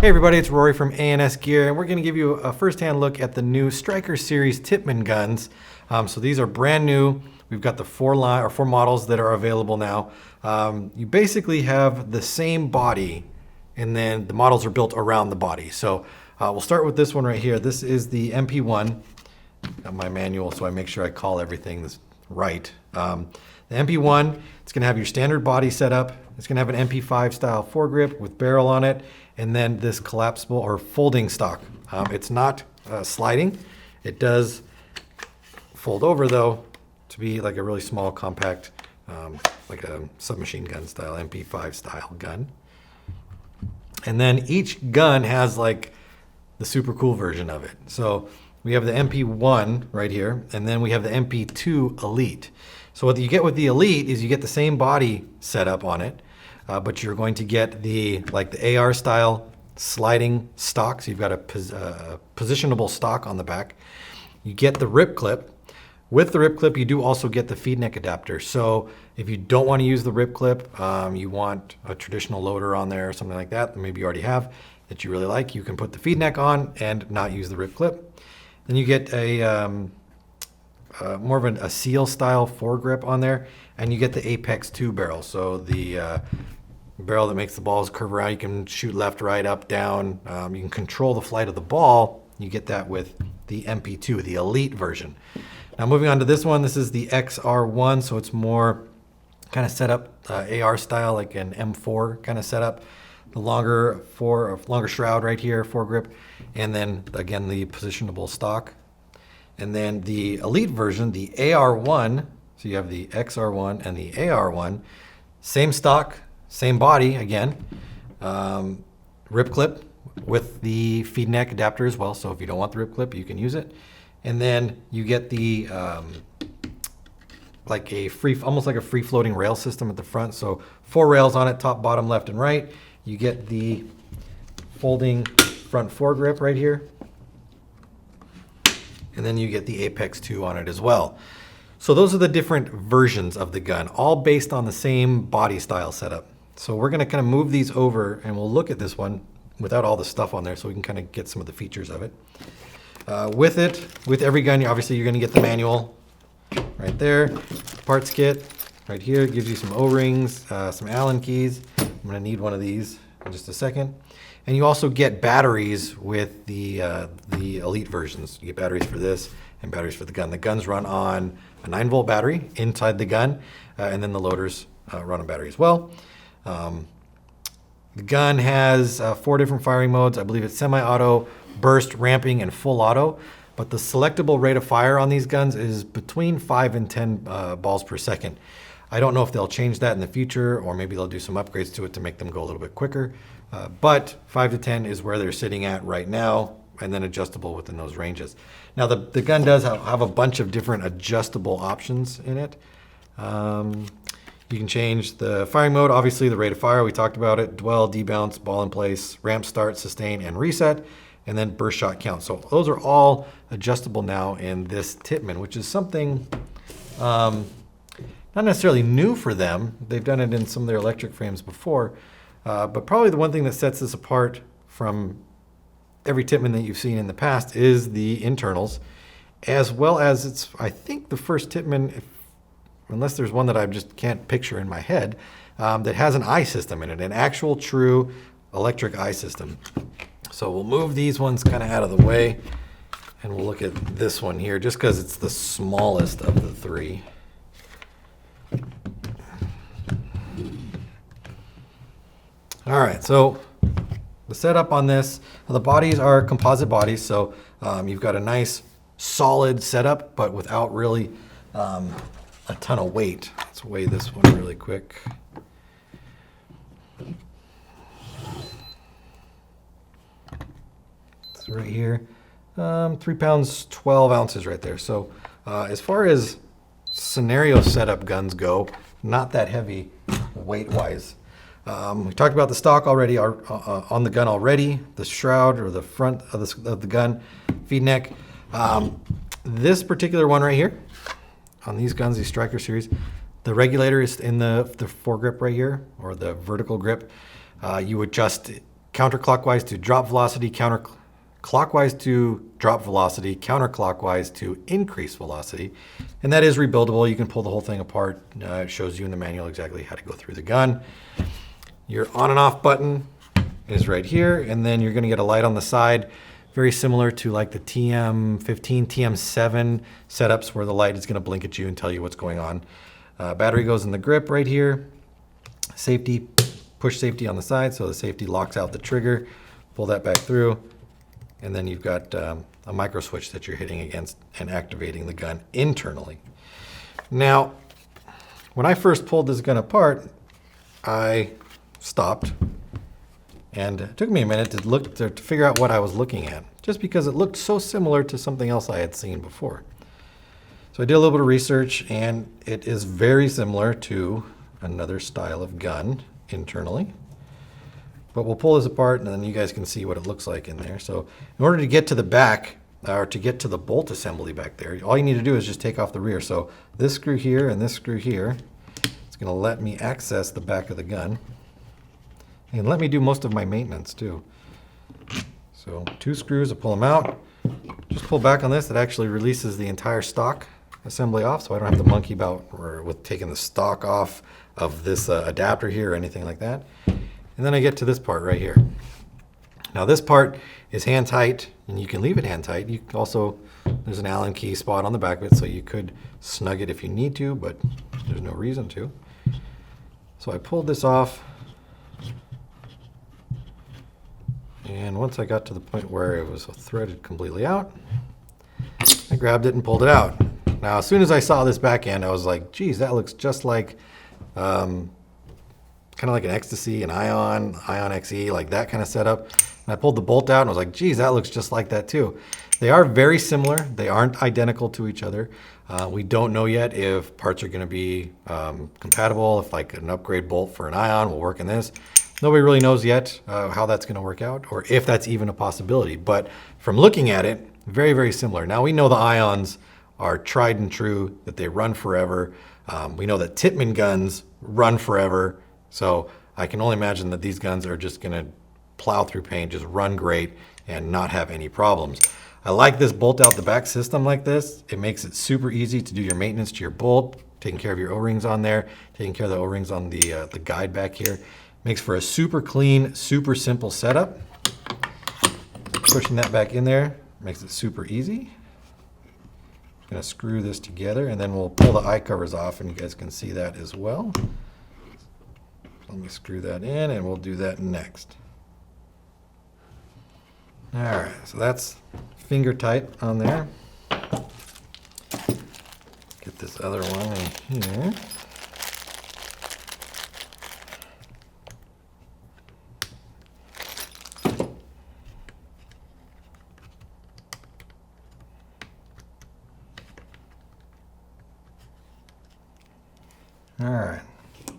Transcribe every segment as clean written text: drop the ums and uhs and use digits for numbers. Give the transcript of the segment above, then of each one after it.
Hey everybody, it's Rory from A&S Gear, and we're going to give you a first-hand look at the new Stryker series Tippmann guns. So these are brand new. We've got the four models that are available now. You basically have the same body, and then the models are built around the body. So we'll start with this one right here. This is the MP1. Got my manual, so I make sure I call everything this right. The MP1, it's going to have your standard body setup. It's going to have an MP5 style foregrip with barrel on it, and then this collapsible or folding stock. It's not sliding. It does fold over though to be like a really small, compact, like a submachine gun style, MP5 style gun. And then each gun has like the super cool version of it. So we have the MP1 right here, and then we have the MP2 Elite. So what you get with the Elite is you get the same body setup on it, but you're going to get the AR style sliding stock. So you've got a positionable stock on the back. You get the rip clip. With the rip clip, you do also get the feed neck adapter. So if you don't want to use the rip clip, you want a traditional loader on there or something like that, maybe you already have, that you really like, you can put the feed neck on and not use the rip clip. Then you get a more of a seal style foregrip on there, and you get the Apex 2 barrel. So the barrel that makes the balls curve around. You can shoot left, right, up, down. You can control the flight of the ball. You get that with the MP2, the Elite version. Now moving on to this one, this is the XR1, so it's more kind of set up AR style, like an M4 kind of setup. The longer shroud right here, foregrip, and then again the positionable stock. And then the Elite version, the AR1, so you have the XR1 and the AR1, same stock, same body again, rip clip with the feed neck adapter as well. So if you don't want the rip clip, you can use it. And then you get the almost like a free floating rail system at the front. So 4 rails on it, top, bottom, left, and right. You get the folding front foregrip right here. And then you get the Apex 2 on it as well. So those are the different versions of the gun, all based on the same body style setup. So we're gonna kind of move these over and we'll look at this one without all the stuff on there so we can kind of get some of the features of it. With every gun, obviously you're gonna get the manual right there. Parts kit right here gives you some O-rings, some Allen keys. I'm gonna need one of these in just a second. And you also get batteries with the Elite versions. You get batteries for this and batteries for the gun. The guns run on a 9-volt battery inside the gun, and then the loaders run on battery as well. The gun has 4 different firing modes. I believe it's semi-auto, burst, ramping, and full auto. But the selectable rate of fire on these guns is between 5 and 10 balls per second. I don't know if they'll change that in the future, or maybe they'll do some upgrades to it to make them go a little bit quicker. But 5 to 10 is where they're sitting at right now, and then adjustable within those ranges. Now the gun does have a bunch of different adjustable options in it. You can change the firing mode, obviously the rate of fire, we talked about it, dwell, debounce, ball in place, ramp start, sustain, and reset, and then burst shot count. So those are all adjustable now in this Tippmann, which is something not necessarily new for them. They've done it in some of their electric frames before, but probably the one thing that sets this apart from every Tippmann that you've seen in the past is the internals, as well as it's, I think, the first Tippmann, unless there's one that I just can't picture in my head, that has an eye system in it, an actual true electric eye system. So we'll move these ones kind of out of the way, and we'll look at this one here, just because it's the smallest of the 3. All right, so the setup on this, the bodies are composite bodies, so you've got a nice solid setup, but without really a ton of weight. Let's weigh this one really quick. It's right here, 3 pounds, 12 ounces right there. So as far as scenario setup guns go, not that heavy weight-wise. We talked about the stock already, on the gun already, the shroud or the front of the gun, feed neck. This particular one right here, on these guns, these Stryker series, the regulator is in the foregrip right here, or the vertical grip. You adjust counterclockwise to drop velocity, counterclockwise to drop velocity, counterclockwise to increase velocity. And that is rebuildable. You can pull the whole thing apart. It shows you in the manual exactly how to go through the gun. Your on and off button is right here, and then you're going to get a light on the side, very similar to like the TM15, TM7 setups where the light is going to blink at you and tell you what's going on. Battery goes in the grip right here. Safety, push safety on the side, so the safety locks out the trigger. Pull that back through, and then you've got a micro switch that you're hitting against and activating the gun internally. Now, when I first pulled this gun apart, I stopped, and it took me a minute to figure out what I was looking at, just because it looked so similar to something else I had seen before. So I did a little bit of research, and it is very similar to another style of gun internally. But we'll pull this apart, and then you guys can see what it looks like in there. So in order to get to the back, or to get to the bolt assembly back there, all you need to do is just take off the rear. So this screw here and this screw here, it's going to let me access the back of the gun. And let me do most of my maintenance too. So 2 screws, I pull them out. Just pull back on this, it actually releases the entire stock assembly off, so I don't have to monkey about with taking the stock off of this adapter here or anything like that. And then I get to this part right here. Now this part is hand tight, and you can leave it hand tight. You can also, there's an Allen key spot on the back of it, so you could snug it if you need to, but there's no reason to. So I pulled this off. And once I got to the point where it was threaded completely out, I grabbed it and pulled it out. Now, as soon as I saw this back end, I was like, geez, that looks just like, kind of like an Ecstasy, an Ion XE, like that kind of setup. And I pulled the bolt out and I was like, geez, that looks just like that too. They are very similar. They aren't identical to each other. We don't know yet if parts are going to be compatible, if like an upgrade bolt for an Ion will work in this. Nobody really knows yet how that's going to work out, or if that's even a possibility. But from looking at it, very, very similar. Now we know the Ions are tried and true, that they run forever. We know that Tippmann guns run forever. So I can only imagine that these guns are just going to plow through paint, just run great and not have any problems. I like this bolt out the back system like this. It makes it super easy to do your maintenance to your bolt, taking care of your O-rings on there, taking care of the O-rings on the guide back here. Makes for a super clean, super simple setup. Pushing that back in there makes it super easy. I'm gonna screw this together, and then we'll pull the eye covers off, and you guys can see that as well. Let me screw that in, and we'll do that next. All right, so that's finger tight on there. Get this other one in here. All right, you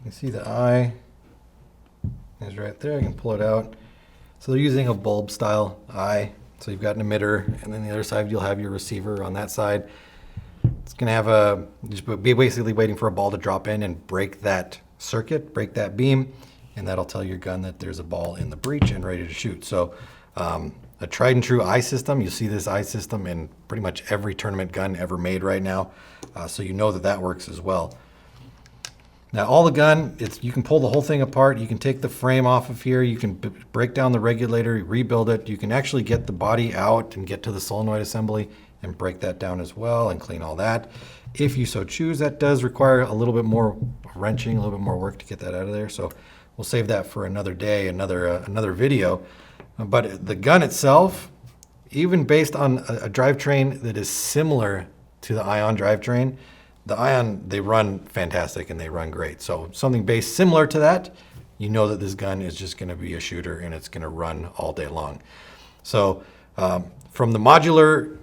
can see the eye is right there. You can pull it out. So they're using a bulb style eye. So you've got an emitter, and then the other side you'll have your receiver on that side. It's gonna have just be basically waiting for a ball to drop in and break that circuit, break that beam, and that'll tell your gun that there's a ball in the breech and ready to shoot. So a tried and true eye system. You see this eye system in pretty much every tournament gun ever made right now. So you know that that works as well. Now all the gun, you can pull the whole thing apart. You can take the frame off of here. You can break down the regulator, rebuild it. You can actually get the body out and get to the solenoid assembly and break that down as well and clean all that. If you so choose, that does require a little bit more wrenching, a little bit more work to get that out of there. So we'll save that for another day, another video. But the gun itself, even based on a drivetrain that is similar to the Ion drivetrain, the Ion, they run fantastic and they run great. So something based similar to that, you know that this gun is just going to be a shooter and it's going to run all day long. So from the modular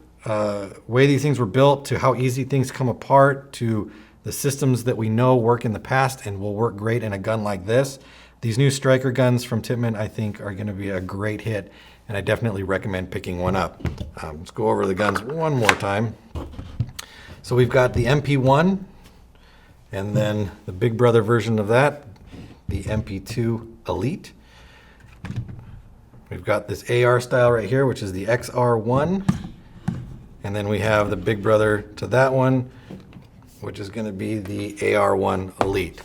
way these things were built to how easy things come apart to the systems that we know work in the past and will work great in a gun like this, these new Stryker guns from Tippmann, I think, are going to be a great hit, and I definitely recommend picking one up. Let's go over the guns one more time. So we've got the MP1, and then the big brother version of that, the MP2 Elite. We've got this AR style right here, which is the XR1. And then we have the big brother to that one, which is going to be the AR1 Elite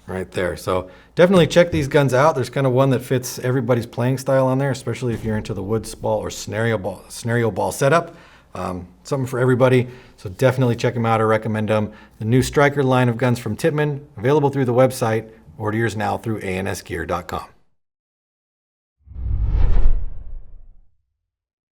right there. So definitely check these guns out. There's kind of one that fits everybody's playing style on there, especially if you're into the woods ball or scenario ball setup. Something for everybody. So definitely check them out. I recommend them. The new Stryker line of guns from Tippmann, available through the website. Order yours now through ansgear.com.